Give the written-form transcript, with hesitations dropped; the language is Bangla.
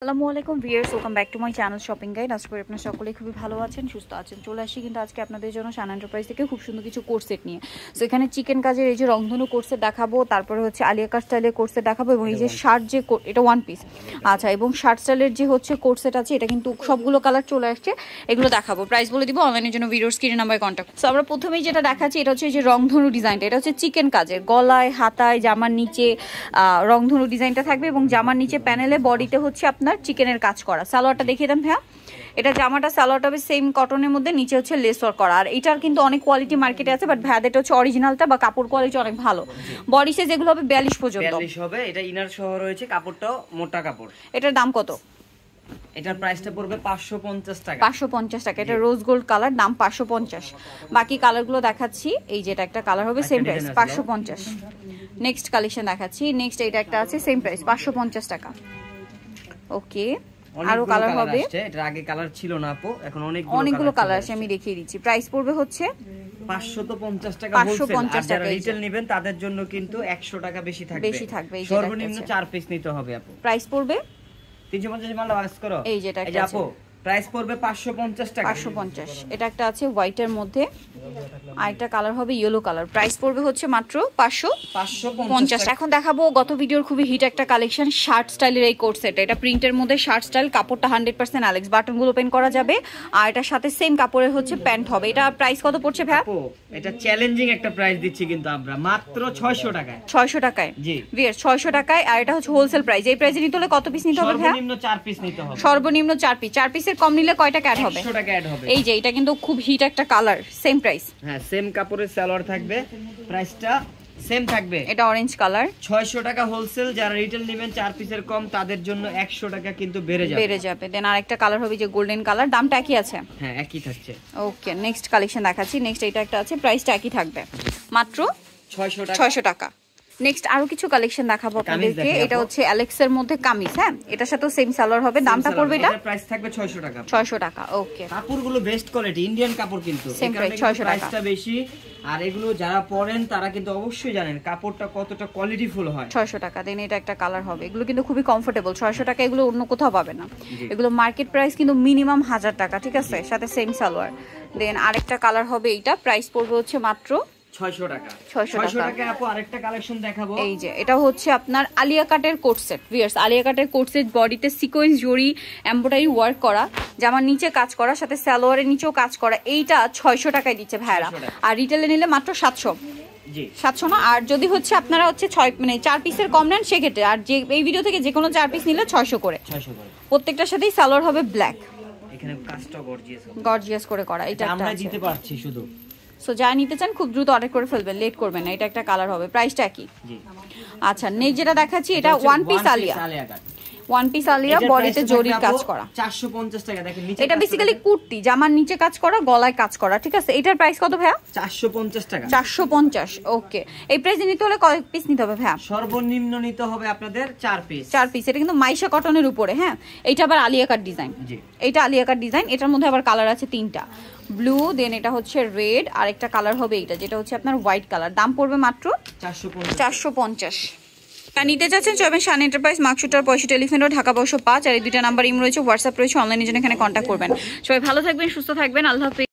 আসসালামু আলাইকুম viewers, welcome back to my channel shopping guide. আশা করি আপনারা সকলেই খুবই ভালো আছেন, সুস্থ আছেন। চলে আসি কিন্তু আজকে আপনাদের জন্য শান এন্টারপ্রাইজ থেকে খুব সুন্দর কিছু কোর্সেট নিয়ে। সো এখানে চিকেন কাজের এই যে রংধনু কোর্সেট দেখাবো, তারপরে হচ্ছে আলিয়া কাট স্টাইলের কোর্সেট দেখাবো, এবং এই যে শার্ট যে এটা ওয়ান পিস, আচ্ছা, এবং শার্ট স্টাইলের যে হচ্ছে কোর্সেট আছে, এটা কিন্তু সবগুলো কালার চলে আসছে, এগুলো দেখাবো। প্রাইস বলে দিব, অনলাইনের জন্য ভিডিওর স্ক্রিনে নাম্বারে কন্ট্যাক্ট। সো আমরা প্রথমেই যেটা দেখাচ্ছি, এটা হচ্ছে এই যে রংধনু ডিজাইনটা, এটা হচ্ছে চিকেন কাজের, গলায়, হাতায়, জামার নিচে রংধনু ডিজাইনটা থাকবে, এবং জামার নিচে প্যানেলে বডিতে হচ্ছে আপনার চিকেনের কাজ করা। সালোয়ারটা দেখিয়ে দেন ভাইয়া। এটা জামাটা সালোয়ারটা হবে সেম কটনের মধ্যে, নিচে হচ্ছে লেস ওয়ার্ক করা। আর এটার কিন্তু অনেক কোয়ালিটি মার্কেটে আছে, বাট ভাইয়া এটা হচ্ছে অরিজিনালটা বা কাপড় কোয়ালিটি অনেক ভালো। বডি সাইজ এগুলো হবে 42 পর্যন্ত, 42 হবে। এটা ইনার সহ রয়েছে, কাপড়টাও মোটা কাপড়। এটার দাম কত? এটার প্রাইসটা পড়বে 550 টাকা। 550 টাকা। এটা রোজ গোল্ড কালার, দাম 550। বাকি কালারগুলো দেখাচ্ছি, এই যেটা একটা কালার হবে সেম প্রাইস 550। নেক্সট কালেকশন দেখাচ্ছি, নেক্সট এইটা একটা আছে সেম প্রাইস 550 টাকা। ওকে, আরো কালার হবে। এটার আগে কালার ছিল না আপু, এখন অনেকগুলো কালার আছে, আমি দেখিয়ে দিচ্ছি। প্রাইস পড়বে হচ্ছে 550 টাকা। 550 টাকা। রিটেল নেবেন তাদের জন্য কিন্তু 100 টাকা বেশি থাকবে। এই সর্বনিম্ন 4 পিস নিতে হবে আপু। প্রাইস পড়বে 350 মাল লাগাস করো। এই যেটা এই যে আপু, প্রাইস পড়বে 550 টাকা। 550। এটা একটা আছে হোয়াইটের মধ্যে, আরেকটা কালার হবে ইয়েলো কালার। প্রাইস পড়বে হচ্ছে মাত্র 550। এখন দেখাবো গত ভিডিওর খুবই হিট একটা কালেকশন, শার্ট স্টাইলের এই কোট সেট। এটা প্রিন্টের মধ্যে শার্ট স্টাইল, কাপড়টা 100% অ্যালেক্স, বাটনগুলো ওপেন করা যাবে, আর এটার সাথে সেম কাপড়ের হচ্ছে প্যান্ট হবে। এটা প্রাইস কত পড়ছে ভাই? আপু এটা চ্যালেঞ্জিং একটা প্রাইস দিচ্ছি কিন্তু আমরা, মাত্র 600 টাকায়। 600 টাকায়? জি ভিউয়ার 600 টাকায়। আর এটা হচ্ছে হোলসেল প্রাইস। এই প্রাইসে নিতে হলে কত পিস নিতে হবে ভাই? সর্বনিম্ন 4 পিস নিতে হবে। সর্বনিম্ন 4 পিস। 4 পিসের কম নিলে কয় টাকা অ্যাড হবে? 100 টাকা অ্যাড হবে। এই যে এটা কিন্তু খুব হিট একটা কালার, সেম প্রাইস। হ্যাঁ, সেম কাপড়ের সালোয়ার থাকবে, প্রাইসটা সেম থাকবে। এটা অরেঞ্জ কালার, 600 টাকা হোলসেল। যারা রিটেল নেবেন 4 পিসের কম, তাদের জন্য 100 টাকা কিন্তু বেড়ে যাবে। দেন আরেকটা কালার হবে যে গোল্ডেন কালার, দামটা একই আছে? হ্যাঁ, একই থাকছে। ওকে, নেক্সট কালেকশন দেখাচ্ছি। নেক্সট এটা একটা আছে, প্রাইসটা একই থাকবে, মাত্র 600 টাকা। নেক্সট আরো কিছু কালেকশন দেখাবো আপনাদেরকে। এটা হচ্ছে অ্যালেক্সের মধ্যে কামিজ, হ্যাঁ, এটার সাথে সেম সালোয়ার হবে। দামটা পড়বে এটা প্রাইস থাকবে 600 টাকা। 600 টাকা। ওকে, কাপড়গুলো বেস্ট কোয়ালিটি, ইন্ডিয়ান কাপড়, কিন্তু সেম প্রাইস 600 টাকা। প্রাইসটা বেশি। আর এগুলো যারা পরেন তারা কিন্তু অবশ্যই জানেন কাপড়টা কতটা কোয়ালিটিফুল হয়। 600 টাকা। দেন এটা একটা কালার হবে, এগুলো কিন্তু খুবই কমফোর্টেবল। 600 টাকা এগুলো অন্য কোথাও পাবে না। এগুলো মার্কেট প্রাইস কিন্তু মিনিমাম 1000 টাকা, ঠিক আছে, সাথে সেম সালোয়ার। দেন আরেকটা কালার হবে, এইটা প্রাইস পড়বে হচ্ছে মাত্র 600 টাকা। 600 টাকা। আপু আরেকটা কালেকশন দেখাবো। এই যে এটা হচ্ছে আপনার আলিয়া কাটের কোট সেট। ভিউয়ার্স, আলিয়া কাটের কোট সেট, বডিতে সিকোয়েন্স জড়ি এমব্রয়ডারি ওয়ার্ক করা, জামার নিচে কাজ করা, সাথে সালোয়ারের নিচেও কাজ করা। এইটা 600 টাকায় দিচ্ছে ভাইরা, আর রিটেলে নিলে মাত্র 700। জি 700 না। আর যদি হচ্ছে আপনারা হচ্ছে 4 পিসের কম নেন সেক্ষেত্রে, আর যে এই ভিডিও থেকে যে কোনো 4 পিস নিলে 600 করে। প্রত্যেকটার সাথেই সালোয়ার হবে ব্ল্যাক, এখানে কাজটা গর্জিয়াস করে করা। এটা আমরা দিতে পারছি শুধু। সো যা নিতে চান খুব দ্রুত অর্ডার করে ফেলবেন, লেট করবেন না। এটা একটা কালার হবে, প্রাইসটা কি? জি। আচ্ছা, নেক্সট যেটা দেখাচ্ছি, এটা one piece Aliya. One piece Aliya, বডিতে জরির কাজ করা, 450 টাকা। দেখেন নিচে এটা বেসিক্যালি কুর্তি, জামার নিচে কাজ করা, গলায় কাজ করা, ঠিক আছে। এটার প্রাইস কত ভাইয়া? 450 টাকা। 450। ওকে, এই প্রাইসে নিতে হলে কয় পিস নিতে হবে ভাইয়া? সর্বনিম্ন নিতে হবে আপনাদের 4 পিস। 4 পিস। এটা কিন্তু মাইশা কটনের উপরে, হ্যাঁ। এটা আবার আলিয়া কাট ডিজাইন। জি, এটা আলিয়া কাট ডিজাইন। এটার মধ্যে আবার কালার আছে 3টা, ব্লু, দেন এটা হচ্ছে রেড, আর একটা কালার হবে এইটা, যেটা হচ্ছে আপনার হোয়াইট কালার। দাম পড়বে মাত্র 450। নিতে চাচ্ছেন চবেন শান এন্টারপ্রাইজ, মার্কশুটার 65 টেলিফোন রোড, ঢাকা 505। আর এই দুইটা নাম্বার ইম রয়েছে, হোয়াটসঅ্যাপ রয়েছে, অনলাইনের জন্য এখানে কন্ট্যাক্ট করবেন। সবাই ভালো থাকবেন, সুস্থ থাকবেন, আল্লাহ হাফেজ।